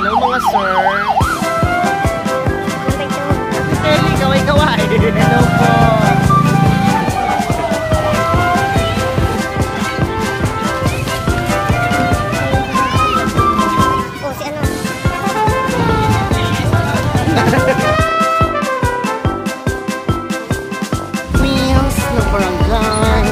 Hello mga sir. Kelly, kaway-kaway. Hello po. Meals na barangay.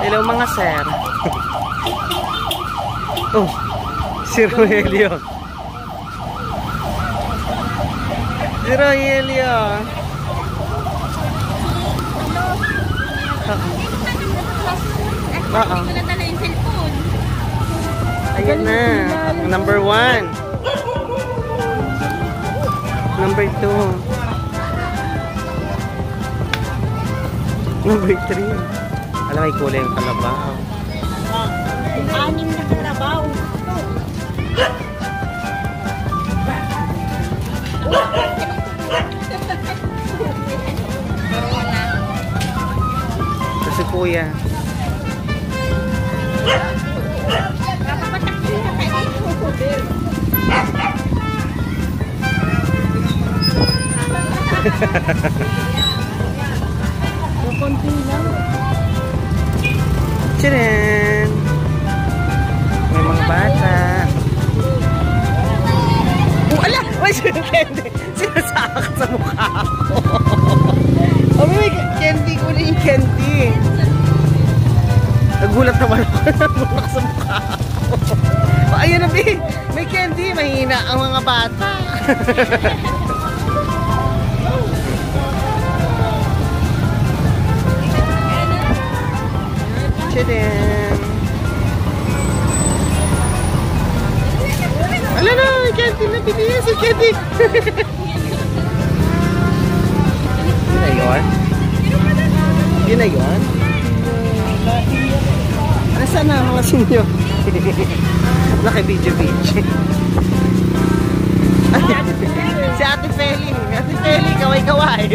Hello mga sir. Oh, si Rogelio. Si Rogelio. Oo. Ayan na. Number 1. Number 2. Number 3. Alam, may kulay yung kalabaw. 6 na kalabaw. Kasi kuya. Konti lang. Tcharan! May mga bata. Oh, ala! May candy! Sinasakak sa mukha ko. Oh, may candy. Kunin yung candy. Nagulat naman ako. Nagulat sa mukha ko. Oh, ayun na, B. May candy. Mahina ang mga bata. Tcharan! Ala na! May candy na binigyan sa candy! Yun na yun? Yun na yun? Nasaan na mga sinyo? Naki-video-video. Si Ate Feli. Ate Feli, kaway-kaway.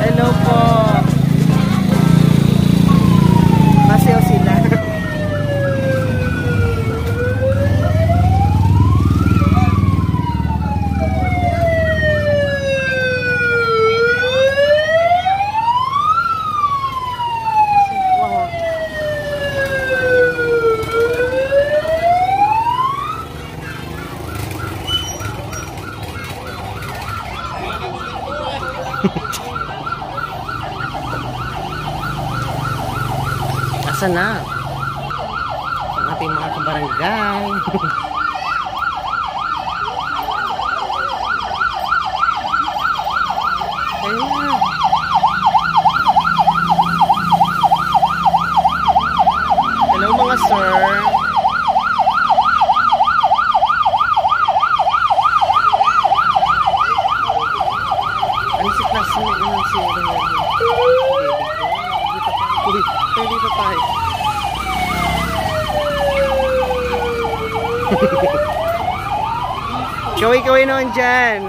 Hello po. Masayaw sila. Asa na ang ating mga kabarangay. Ayan. Hello mga sir. Ano si classmate? Ano si Uy, dito tayo. Kaway-kaway naman dyan.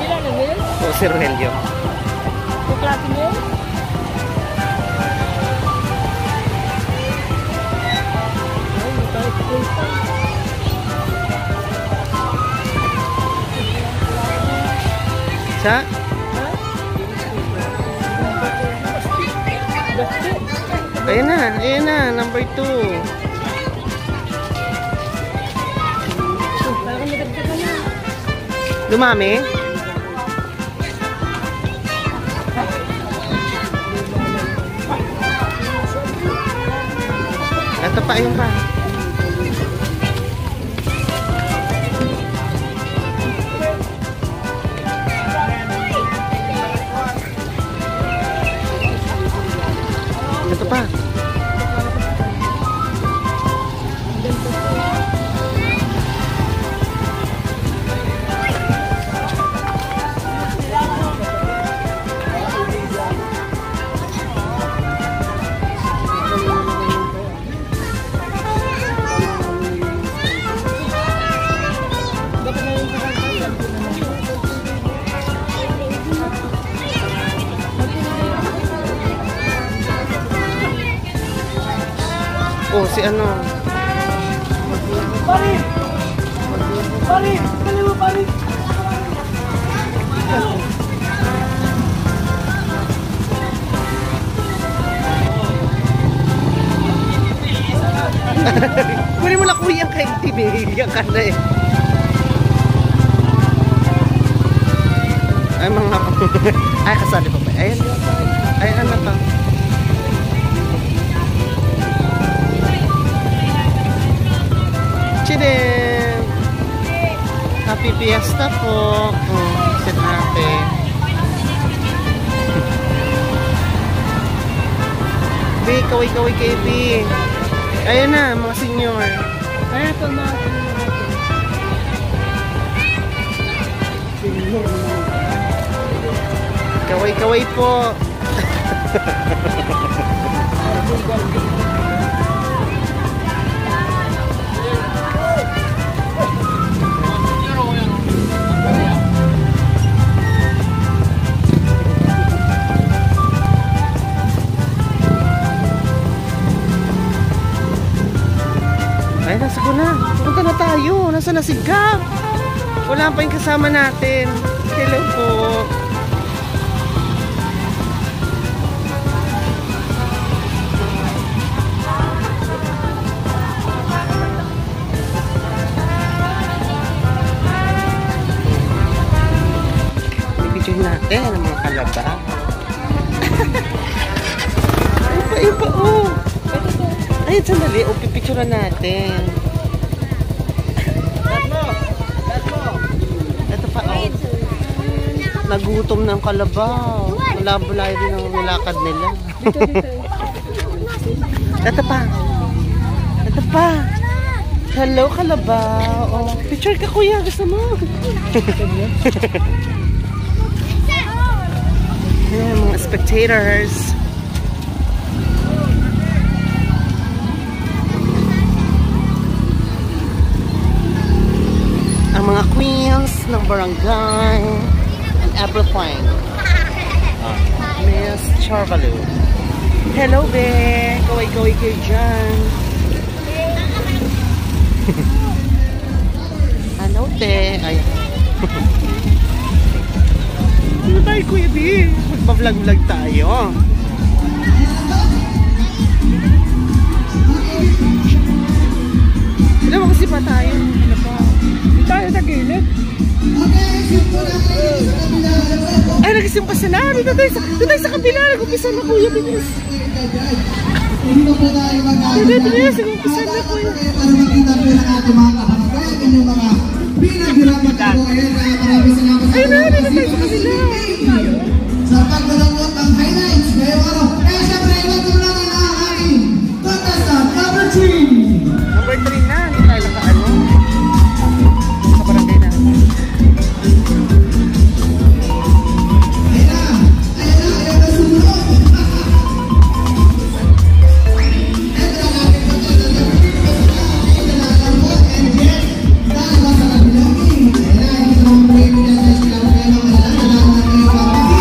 Kailan na, Will? O, si Rogelio. Kuklati niya? Ay, tayo kukulta. Sa? Ayan na, number 2. Dumami? Ito pa, ayun pa. si ano. Pari! Pari! Dali mo, pari! Kunin mo lang kuya kay Tibigyan ka na eh. Ay mga ay kasali pa ba? Ayan. Ay ano to? Chidem! Happy Fiesta po. Sit natin. B, kaway-kaway kay B. Ayun na, mga senior. Ayan ito mga senior. Kaway-kaway po. Ay, nasa ko na. Punta na tayo. Nasa na si Gab? Wala pa yung kasama natin. Hello po. Pipicture natin ang mga kalaba. Ayun pa, oh. Ayun, sandali. O, pipicture natin. Ito pa, oh. Nagutom ng kalabaw. Malabulay din ang nilakad nila. Ito pa. Ito pa. Hello, kalabaw. Oh, picture ka, kuya. Gusto mo? Ayan, mga spectators. Ang mga queens ng barangay and everything. Miss Charvalu. Hello, be. Kaway-kaway kayo dyan. Hello, te. Ay. Ano tayo, Kuya B? Magpa-vlog-vlog tayo. Alam mo kasi pa tayo. Ano pa? Hindi tayo sa gilid. Ay, nagsimpa siya na. Dito tayo sa kabila. Nag-umpisa na, Kuya. Bilis. Dito po tayo Bilis. Nag-umpisa na, Kuya. para makita po ng ating mga kabarangay, inyong mga pinaghirapan po. Maraming salamat sa Ay, na. Dito tayo sa kabila. sa pagdalawot ng highlights ngayong araw. Kaya syempre, iwan ko na ang aking contestant number 3. Number 3 na. Hindi tayo naka-ano. Sa barangay na. Ayan na sumunod. Ito ang ating contestant number 3. And yet, dahil sa kabilang team, ayan na, hindi naman po yung pinasay sila ng mga lalaki ng mga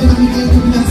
namin kayo